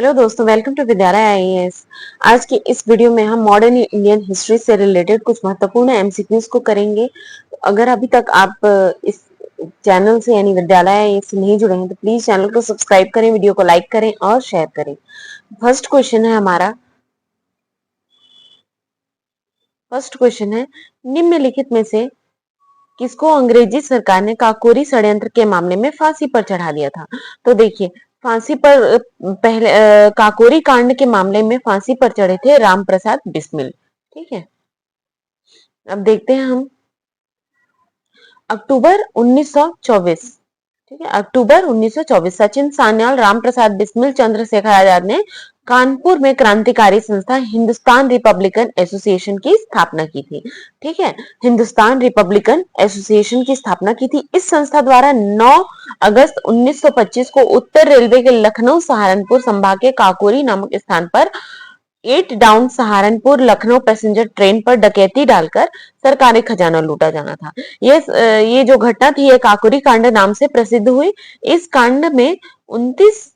Hello दोस्तों, welcome to विद्यालय IAS. आज की इस वीडियो में हम मॉडर्न इंडियन हिस्ट्री से रिलेटेड कुछ महत्वपूर्ण एमसीक्यूज को करेंगे। अगर अभी तक आप इस चैनल से यानी विद्यालय आईएएस से नहीं जुड़े हैं तो प्लीज चैनल को सब्सक्राइब करें, वीडियो को लाइक करें और शेयर करें। फर्स्ट क्वेश्चन है निम्नलिखित में से किसको अंग्रेजी सरकार ने काकोरी षड्यंत्र के मामले में फांसी पर चढ़ा दिया था। तो देखिए, फांसी पर पहले काकोरी कांड के मामले में फांसी पर चढ़े थे राम प्रसाद बिस्मिल। ठीक है, अब देखते हैं हम अक्टूबर 1924। ठीक है, अक्टूबर 1924 सचिन सान्याल, राम प्रसाद बिस्मिल, चंद्रशेखर आजाद ने कानपुर में क्रांतिकारी संस्था हिंदुस्तान रिपब्लिकन एसोसिएशन की स्थापना की थी। ठीक है, हिंदुस्तान रिपब्लिकन एसोसिएशन की स्थापना की थी। इस संस्था द्वारा 9 अगस्त 1925 को उत्तर रेलवे के लखनऊ सहारनपुर संभाग के काकोरी नामक स्थान पर 8 down Saharanpur Lucknow passenger train पर डकैती डालकर सरकारी खजाना लूटा जाना था। ये जो घटना थी ये काकोरी कांड नाम से प्रसिद्ध हुई। इस कांड में 29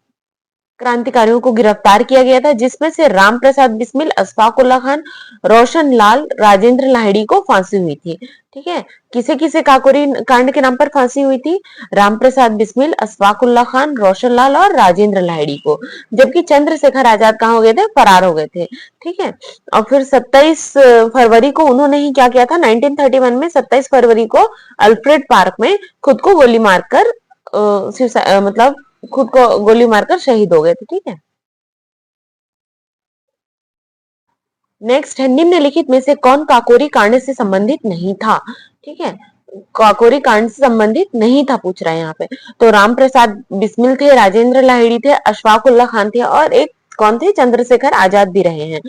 क्रांतिकारियों को गिरफ्तार किया गया था, जिसमें से राम प्रसाद बिस्मिल, अशफाक उल्ला खान, रोशन लाल, राजेंद्र लाहिड़ी को फांसी हुई थी। ठीक है, किसे किसे काकोरी कांड के नाम पर फांसी हुई थी? राम प्रसाद बिस्मिल, अशफाक उल्ला खान, रोशन लाल और राजेंद्र लाहिड़ी को। जबकि चंद्रशेखर आजाद कहाँ हो गए थे? फरार हो गए थे। ठीक है, और फिर 27 फरवरी को उन्होंने ही क्या किया था? 1931 में 27 फरवरी को अल्फ्रेड पार्क में खुद को गोली मारकर मतलब खुद को गोली मारकर शहीद हो गए थे। ठीक है, नेक्स्ट है निम्नलिखित में से कौन काकोरी कांड से संबंधित नहीं था? ठीक है, काकोरी कांड से संबंधित नहीं था पूछ रहा है यहाँ पे। तो राम प्रसाद बिस्मिल थे, राजेंद्र लाहिड़ी थे, अशफाक उल्ला खान थे और एक कौन थे? चंद्रशेखर आजाद भी रहे हैं।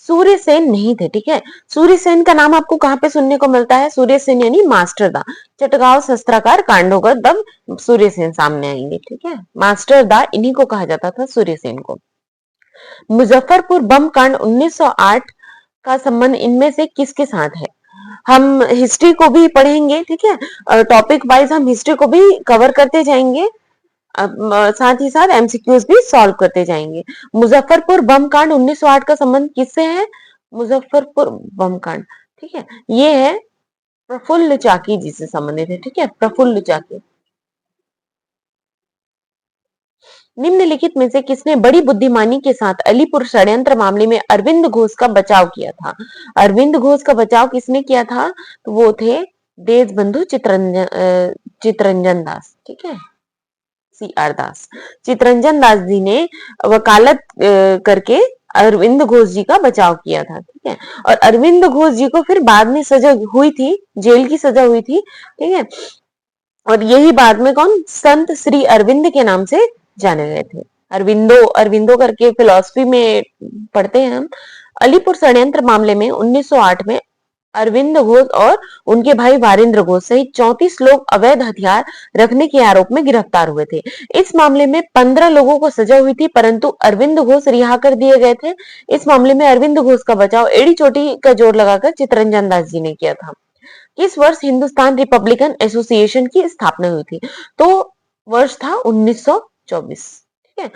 सूर्य सेन नहीं थे। ठीक है, सूर्य सेन का नाम आपको कहाँ पे सुनने को मिलता है? सूर्य सेन यानी मास्टरदा। चटगांव शस्त्रागार कांड होगा तब सूर्य सेन सामने आएंगे। ठीक है, मास्टरदा इन्हीं को कहा जाता था, सूर्य सेन को। मुजफ्फरपुर बम कांड 1908 का संबंध इनमें से किसके साथ है? हम हिस्ट्री को भी पढ़ेंगे। ठीक है, टॉपिक वाइज हम हिस्ट्री को भी कवर करते जाएंगे, साथ ही साथ एमसीक्यूज भी सॉल्व करते जाएंगे। मुजफ्फरपुर बम कांड 1908 का संबंध किससे है? मुजफ्फरपुर बम कांड, ठीक है, ये है प्रफुल्ल चाकी जी से संबंधित है। ठीक है, प्रफुल्ल चाकी। निम्नलिखित में से किसने बड़ी बुद्धिमानी के साथ अलीपुर षड्यंत्र मामले में अरविंद घोष का बचाव किया था? अरविंद घोष का बचाव किसने किया था? तो वो थे देशबंधु चितरंजन दास। ठीक है, CR दास। चितरंजन दास जी ने वकालत करके अरविंद घोष जी का बचाव किया था। ठीक है, और अरविंद घोष जी को फिर बाद में सजा हुई थी, जेल की सजा हुई थी। ठीक है, और यही बाद में कौन? संत श्री अरविंद के नाम से जाने गए थे। अरविंदो अरविंदो करके फिलॉसफी में पढ़ते हैं हम। अलीपुर षड्यंत्र मामले में 1908 में अरविंद घोष और उनके भाई वारेंद्र घोष सहित 34 लोग अवैध हथियार रखने के आरोप में गिरफ्तार हुए थे। इस मामले में 15 लोगों को सजा हुई थी, परंतु अरविंद घोष रिहा कर दिए गए थे। इस मामले में अरविंद घोष का बचाव एड़ी चोटी का जोर लगाकर चितरंजन दास जी ने किया था। किस वर्ष हिंदुस्तान रिपब्लिकन एसोसिएशन की स्थापना हुई थी? तो वर्ष था 1924। ठीक है,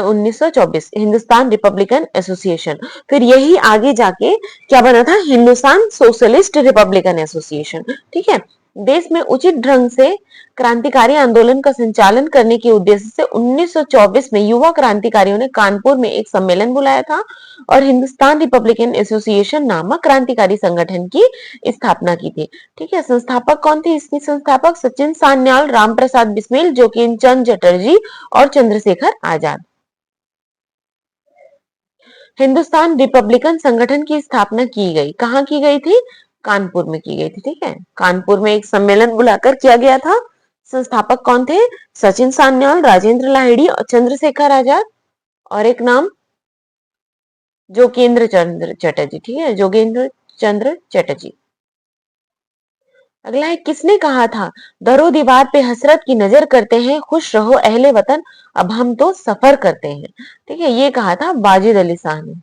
1924 हिंदुस्तान रिपब्लिकन एसोसिएशन। फिर यही आगे जाके क्या बना था? Hindustan socialist Republican association. ठीक है, देश में उचित ढंग से क्रांतिकारी आंदोलन का संचालन करने के उद्देश्य से 1924 में युवा क्रांतिकारियों ने कानपुर में एक सम्मेलन बुलाया था और हिंदुस्तान रिपब्लिकन एसोसिएशन नामक क्रांतिकारी संगठन की स्थापना की थी। ठीक है, संस्थापक कौन थे? इसके संस्थापक सचिन सान्याल, राम प्रसाद बिस्मिल, जोकीमचंद चटर्जी और चंद्रशेखर आजाद। हिंदुस्तान रिपब्लिकन संगठन की स्थापना की गई, कहाँ की गई थी? कानपुर में की गई थी। ठीक है, कानपुर में एक सम्मेलन बुलाकर किया गया था। संस्थापक कौन थे? सचिन सान्याल, राजेंद्र लाहिड़ी और चंद्रशेखर आजाद, और एक नाम जोगेंद्र चंद्र चटर्जी। ठीक है, जोगेंद्र चंद्र चटर्जी। अगला है किसने कहा था दरो दीवार पे हसरत की नजर करते हैं, खुश रहो अहले वतन, अब हम तो सफर करते हैं। ठीक है, ये कहा था वाजिद अली शाह ने।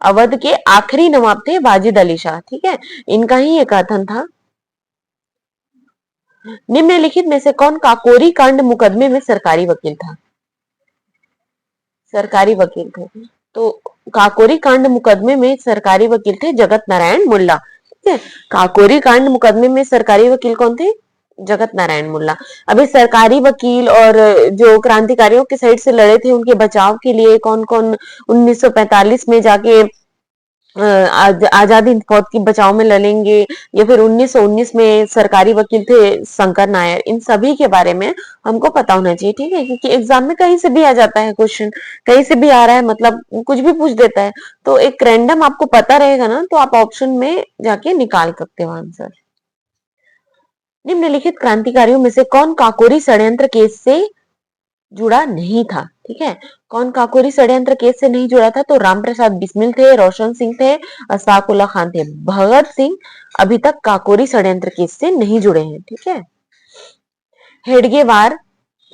अवध के आखिरी नवाब थे वाजिद अली शाह। ठीक है, इनका ही ये कथन था। निम्नलिखित में से कौन काकोरी कांड मुकदमे में सरकारी वकील था? सरकारी वकील थे तो काकोरी कांड मुकदमे में सरकारी वकील थे जगत नारायण मुल्ला। ठीक है, काकोरी कांड मुकदमे में सरकारी वकील कौन थे? जगत नारायण मुल्ला। अभी सरकारी वकील और जो क्रांतिकारियों के साइड से लड़े थे उनके बचाव के लिए कौन कौन 1945 में जाके आजादी हिंद फौज के बचाव में लड़ेंगे, या फिर 1919 में सरकारी वकील थे शंकर नायर, इन सभी के बारे में हमको पता होना चाहिए। ठीक है, क्योंकि एग्जाम में कहीं से भी आ जाता है क्वेश्चन, कहीं से भी आ रहा है, मतलब कुछ भी पूछ देता है, तो एक रैंडम आपको पता रहेगा ना, तो आप ऑप्शन में जाके निकाल सकते हो आंसर। निम्नलिखित क्रांतिकारियों में से कौन काकोरी षड्यंत्र केस से जुड़ा नहीं था? ठीक है, कौन काकोरी षड्यंत्र केस से नहीं जुड़ा था? तो रामप्रसाद बिस्मिल थे, रोशन सिंह थे, अशफाक उल्ला खान थे। भगत सिंह अभी तक काकोरी षड्यंत्र केस से नहीं जुड़े हैं। ठीक है, हेडगेवार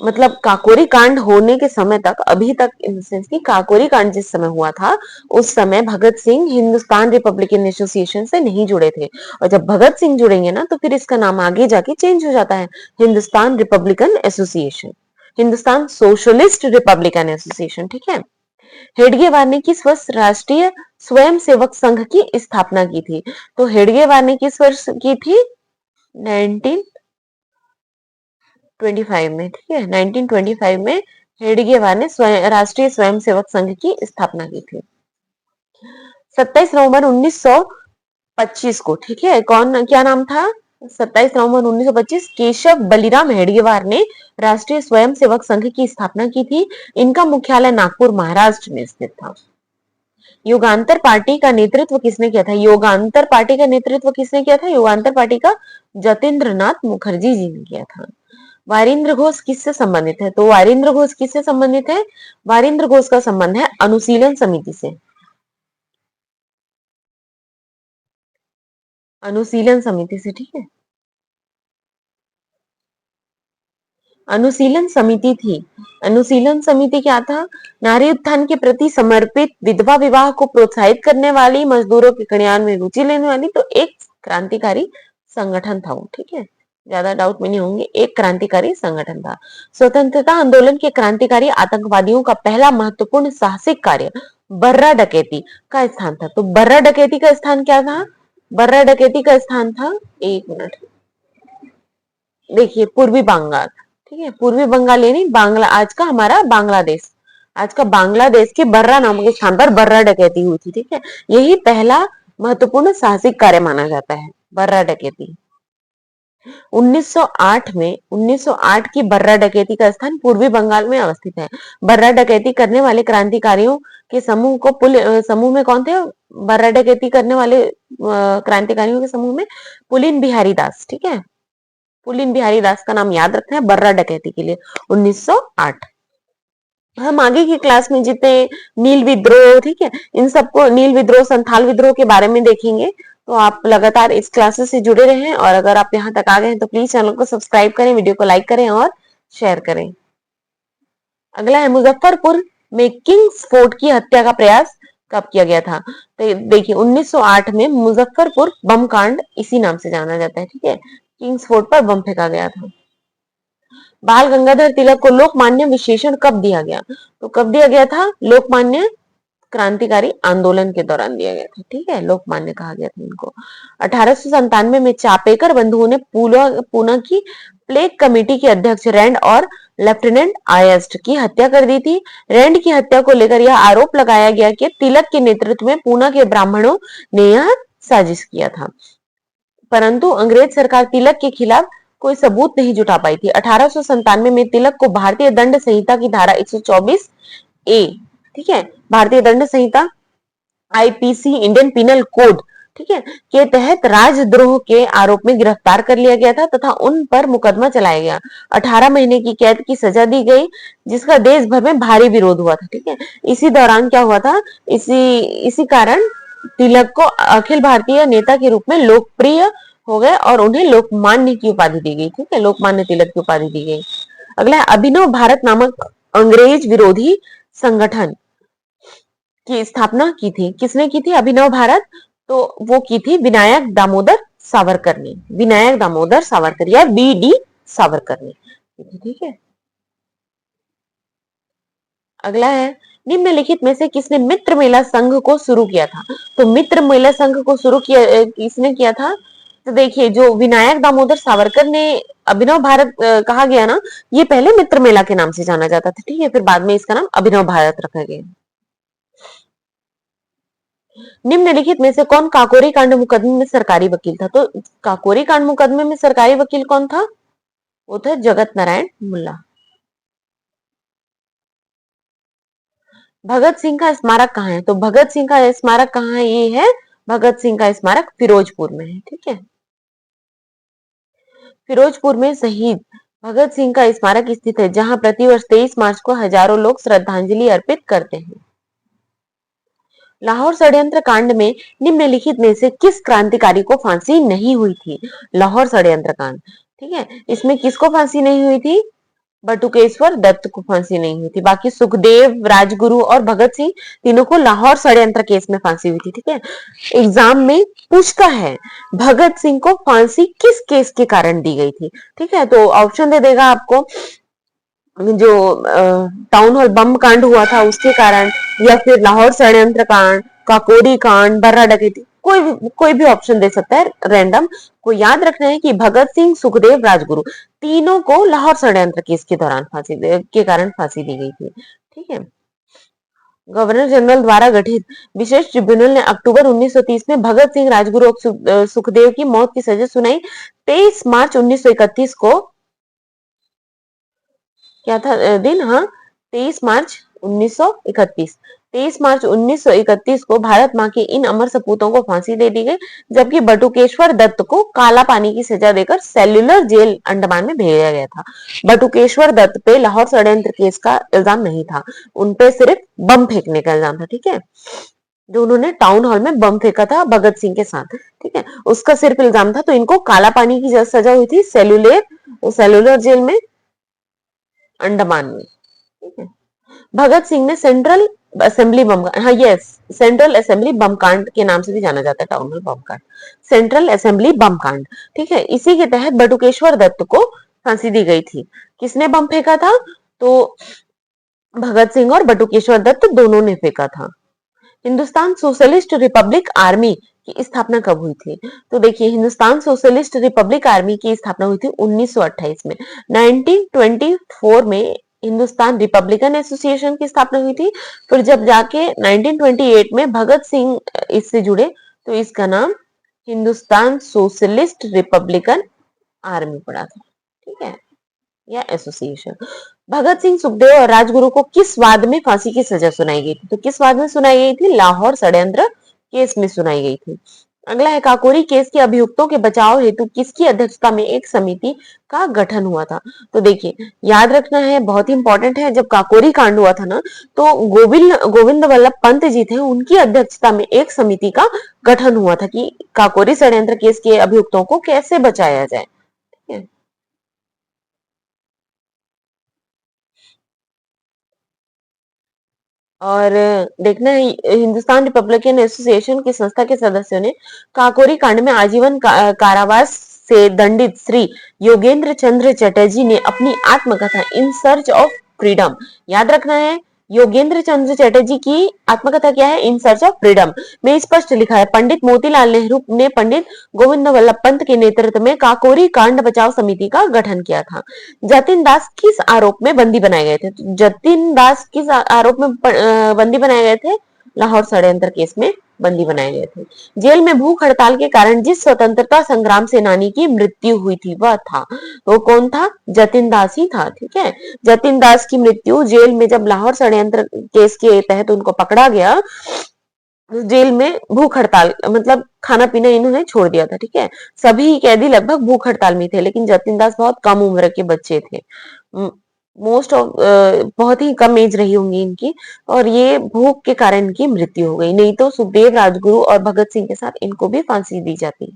मतलब काकोरी कांड होने के समय तक, अभी तक इन सेंस की काकोरी कांड जिस समय हुआ था उस समय भगत सिंह हिंदुस्तान रिपब्लिकन एसोसिएशन से नहीं जुड़े थे, और जब भगत सिंह जुड़ेंगे ना तो फिर इसका नाम आगे जाके चेंज हो जाता है, Hindustan Republican association, Hindustan socialist Republican association. ठीक है, हेडगेवार ने किस वर्ष राष्ट्रीय स्वयंसेवक संघ की स्थापना की थी? तो हेडगेवार ने किस वर्ष की थी? 1925 में। ठीक है, 1925 में हेडगेवार ने राष्ट्रीय स्वयंसेवक संघ की स्थापना की थी। 27 नवंबर 1925 को, ठीक है, कौन, क्या नाम था? 27 नवंबर 1925 केशव बलिराम हेडगेवार ने राष्ट्रीय स्वयंसेवक संघ की स्थापना की थी। इनका मुख्यालय नागपुर महाराष्ट्र में स्थित था। युगांतर पार्टी का नेतृत्व किसने किया था? युगांतर पार्टी का नेतृत्व किसने किया था? युगांतर पार्टी का जतेंद्र नाथ मुखर्जी जी ने किया था। वारिंद्र घोष किससे संबंधित है? तो वारिंद्र घोष किससे संबंधित है? वारिंद्र घोष का संबंध है अनुशीलन समिति से। अनुशीलन समिति से। ठीक है, अनुशीलन समिति थी। अनुशीलन समिति क्या था? नारी उत्थान के प्रति समर्पित, विधवा विवाह को प्रोत्साहित करने वाली, मजदूरों के कल्याण में रुचि लेने वाली, तो एक क्रांतिकारी संगठन था वो। ठीक है, ज्यादा डाउट में नहीं होंगे, एक क्रांतिकारी संगठन था। स्वतंत्रता आंदोलन के क्रांतिकारी आतंकवादियों का पहला महत्वपूर्ण साहसिक कार्य बर्रा डकैती का स्थान था। तो बर्रा डकैती का स्थान क्या था? बर्रा डकैती का स्थान था, एक मिनट देखिए, पूर्वी बंगाल। ठीक है, पूर्वी बंगाल यानी बांग्ला, आज का हमारा बांग्लादेश, आज का बांग्लादेश के बर्रा नामक स्थान पर बर्रा डकैती हुई थी। ठीक है, यही पहला महत्वपूर्ण साहसिक कार्य माना जाता है, बर्रा डकैती। 1908 की बर्रा डकैती का स्थान पूर्वी बंगाल में अवस्थित है। बर्रा डकैती करने वाले क्रांतिकारियों के समूह को समूह में कौन थे? बर्रा डकैती करने वाले क्रांतिकारियों के समूह में पुलिन बिहारी दास। ठीक है, पुलिन बिहारी दास का नाम याद रखना है बर्रा डकैती के लिए। 1908। हम आगे की क्लास में जितने नील विद्रोह, ठीक है, इन सबको, नील विद्रोह, संथाल विद्रोह के बारे में देखेंगे। तो आप लगातार इस क्लासेस से जुड़े रहें, और अगर आप यहाँ तक आ गए हैं तो प्लीज चैनल को सब्सक्राइब करें, वीडियो को लाइक करें और शेयर करें। अगला है मुजफ्फरपुर में किंग्स फोर्ट की हत्या का प्रयास कब किया गया था? तो देखिए 1908 में मुजफ्फरपुर बम कांड इसी नाम से जाना जाता है। ठीक है, किंग्स फोर्ट पर बम फेंका गया था। बाल गंगाधर तिलक को लोकमान्य विशेषण कब दिया गया? तो कब दिया गया था? लोकमान्य क्रांतिकारी आंदोलन के दौरान दिया गया था। ठीक है, लोकमान्य कहा गया था इनको। 1897 में चापेकर बंधुओं ने पूना की प्लेग कमेटी के अध्यक्ष रैंड और लेफ्टिनेंट आयस्ट की हत्या कर दी थी। रैंड की हत्या को लेकर यह आरोप लगाया गया कि तिलक के नेतृत्व में पूना के ब्राह्मणों ने यह साजिश किया था, परंतु अंग्रेज सरकार तिलक के खिलाफ कोई सबूत नहीं जुटा पाई थी। 1897 में तिलक को भारतीय दंड संहिता की धारा 124 ए, ठीक है, भारतीय दंड संहिता आईपीसी, इंडियन पिनल कोड, ठीक है, के तहत राजद्रोह के आरोप में गिरफ्तार कर लिया गया था तथा उन पर मुकदमा चलाया गया। 18 महीने की कैद की सजा दी गई, जिसका देश भर में भारी विरोध हुआ था। ठीक है, इसी दौरान क्या हुआ था? इसी कारण तिलक को अखिल भारतीय नेता के रूप में लोकप्रिय हो गए और उन्हें लोकमान्य की उपाधि दी गई। ठीक है, लोकमान्य तिलक की उपाधि दी गई। अगला है अभिनव भारत नामक अंग्रेज विरोधी संगठन की स्थापना की थी। किसने की थी अभिनव भारत? तो वो की थी विनायक दामोदर सावरकर ने। विनायक दामोदर सावरकर या बीडी सावरकर ने। ठीक है। अगला है, निम्नलिखित में से किसने मित्र मेला संघ को शुरू किया था? तो मित्र मेला संघ को शुरू किया किसने किया था? तो देखिए, जो विनायक दामोदर सावरकर ने अभिनव भारत कहा गया ना, ये पहले मित्र मेला के नाम से जाना जाता था। ठीक है, फिर बाद में इसका नाम अभिनव भारत रखा गया। निम्नलिखित में से कौन काकोरी कांड मुकदमे में सरकारी वकील था? तो काकोरी कांड मुकदमे में सरकारी वकील कौन था? वो था जगत नारायण मुल्ला। भगत सिंह का स्मारक कहाँ है? तो भगत सिंह का स्मारक कहाँ है? ये है भगत सिंह का स्मारक फिरोजपुर में है। ठीक है, फिरोजपुर में शहीद भगत सिंह का स्मारक स्थित है, जहां प्रतिवर्ष 23 मार्च को हजारों लोग श्रद्धांजलि अर्पित करते हैं। लाहौर षड्यंत्र कांड में निम्नलिखित में से किस क्रांतिकारी को फांसी नहीं हुई थी? लाहौर षड्यंत्र कांड, ठीक है, इसमें किसको फांसी नहीं हुई थी? बटुकेश्वर दत्त को फांसी नहीं हुई थी। बाकी सुखदेव, राजगुरु और भगत सिंह तीनों को लाहौर षड्यंत्र केस में फांसी हुई थी। ठीक है, एग्जाम में पूछता है भगत सिंह को फांसी किस केस के कारण दी गई थी? ठीक है, तो ऑप्शन दे देगा आपको, जो टाउन हॉल बम कांड हुआ था उसके कारण, या फिर लाहौर षड्यंत्र कांड, काकोरी कांड, बर्रा डकैती, कोई भी ऑप्शन दे सकता है रैंडम। को याद रखना है कि भगत सिंह, सुखदेव, राजगुरु तीनों को लाहौर षड्यंत्र केस के दौरान के कारण फांसी दी गई थी। ठीक है, गवर्नर जनरल द्वारा गठित विशेष ट्रिब्यूनल ने अक्टूबर 1930 में भगत सिंह, राजगुरु और सुखदेव की मौत की सजा सुनाई। 23 मार्च 1931 को क्या था दिन? हाँ, 23 मार्च 1931। 23 मार्च 1931 को भारत मां के इन अमर सपूतों को फांसी दे दी गई, जबकि बटुकेश्वर दत्त को काला पानी की सजा देकर सेल्युलर जेल अंडमान में भेजा गया था। बटुकेश्वर दत्त पे लाहौर षड्यंत्र केस का इल्जाम नहीं था, उनपे सिर्फ बम फेंकने का इल्जाम था। ठीक है, जो उन्होंने टाउन हॉल में बम फेंका था भगत सिंह के साथ, ठीक है, उसका सिर्फ इल्जाम था। तो इनको काला पानी की सजा हुई थी सेल्युलर जेल में अंडमान में। ठीक है, भगत सिंह ने सेंट्रल असेंबली बम, हाँ यस, सेंट्रल असेंबली बम कांड के नाम से भी जाना जाता है टाउन हॉल बम कांड, सेंट्रल असेंबली बम कांड। ठीक है, इसी के तहत बटुकेश्वर दत्त को फांसी दी गई थी। किसने बम फेंका था? तो भगत सिंह और बटुकेश्वर दत्त दोनों ने फेंका था। हिंदुस्तान सोशलिस्ट रिपब्लिक आर्मी की स्थापना कब हुई थी? तो देखिए, हिंदुस्तान सोशलिस्ट रिपब्लिक आर्मी की स्थापना हुई थी 1928 में। 1924 में हिंदुस्तान रिपब्लिकन एसोसिएशन की स्थापना हुई थी। फिर जब जाके 1928 में भगत सिंह इससे जुड़े, तो इसका नाम हिंदुस्तान सोशलिस्ट रिपब्लिकन आर्मी पड़ा था। ठीक है, या एसोसिएशन। भगत सिंह, सुखदेव और राजगुरु को किस वाद में फांसी की सजा सुनाई गई थी? तो किस वाद में सुनाई गई थी? लाहौर षड्यंत्र केस में सुनाई गई थी। अगला है, काकोरी केस के अभियुक्तों के बचाव हेतु किसकी अध्यक्षता में एक समिति का गठन हुआ था? तो देखिए, याद रखना है, बहुत ही इंपॉर्टेंट है, जब काकोरी कांड हुआ था ना, तो गोविंद वल्लभ पंत जी थे, उनकी अध्यक्षता में एक समिति का गठन हुआ था कि काकोरी षड्यंत्र केस के अभियुक्तों को कैसे बचाया जाए। ठीक है, और देखना है, हिंदुस्तान रिपब्लिकन एसोसिएशन की संस्था के सदस्यों ने काकोरी कांड में आजीवन कारावास से दंडित श्री योगेंद्र चंद्र चटर्जी ने अपनी आत्मकथा इन सर्च ऑफ फ्रीडम, याद रखना है, योगेंद्र चंद्र चटर्जी की आत्मकथा क्या है? इन सर्च ऑफ फ्रीडम में स्पष्ट लिखा है, पंडित मोतीलाल नेहरू ने पंडित गोविंद वल्लभ पंत के नेतृत्व में काकोरी कांड बचाव समिति का गठन किया था। जतिन दास किस आरोप में बंदी बनाए गए थे? तो जतिन दास किस आरोप में बंदी बनाए गए थे? लाहौर षड्यंत्र केस में बंदी बनाए गए थे। जेल में भूख हड़ताल के कारण जिस स्वतंत्रता संग्राम सेनानी की मृत्यु हुई थी वह था, वो कौन था? जतिन दास ही था। ठीक है, जतिन दास की मृत्यु जेल में, जब लाहौर षड्यंत्र केस के तहत उनको पकड़ा गया, जेल में भूख हड़ताल, मतलब खाना पीना इन्होंने छोड़ दिया था। ठीक है, सभी कैदी लगभग भूख हड़ताल में थे, लेकिन जतिन दास बहुत कम उम्र के बच्चे थे, मोस्ट ऑफ बहुत ही कम एज रही होंगी इनकी, और ये भूख के कारण इनकी मृत्यु हो गई, नहीं तो सुखदेव, राजगुरु और भगत सिंह के साथ इनको भी फांसी दी जाती।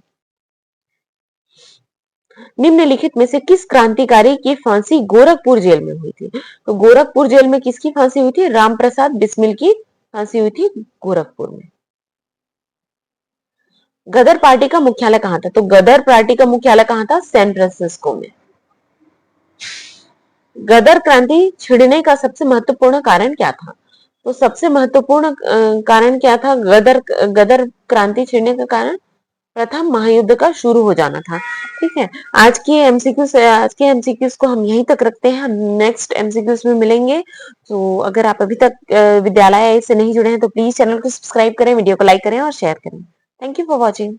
निम्नलिखित में से किस क्रांतिकारी की फांसी गोरखपुर जेल में हुई थी? तो गोरखपुर जेल में किसकी फांसी हुई थी? राम प्रसाद बिस्मिल की फांसी हुई थी गोरखपुर में। गदर पार्टी का मुख्यालय कहाँ था? तो गदर पार्टी का मुख्यालय कहाँ था? सैन फ्रांसिस्को में। गदर क्रांति छिड़ने का सबसे महत्वपूर्ण कारण क्या था? तो सबसे महत्वपूर्ण कारण क्या था गदर गदर क्रांति छिड़ने का कारण? प्रथम महायुद्ध का शुरू हो जाना था। ठीक है, आज के एमसीक्यूज को हम यहीं तक रखते हैं। हम नेक्स्ट एमसीक्यूज में मिलेंगे। तो अगर आप अभी तक विद्यालय से नहीं जुड़े हैं तो प्लीज चैनल को सब्सक्राइब करें, वीडियो को लाइक करें और शेयर करें। Thank you for watching.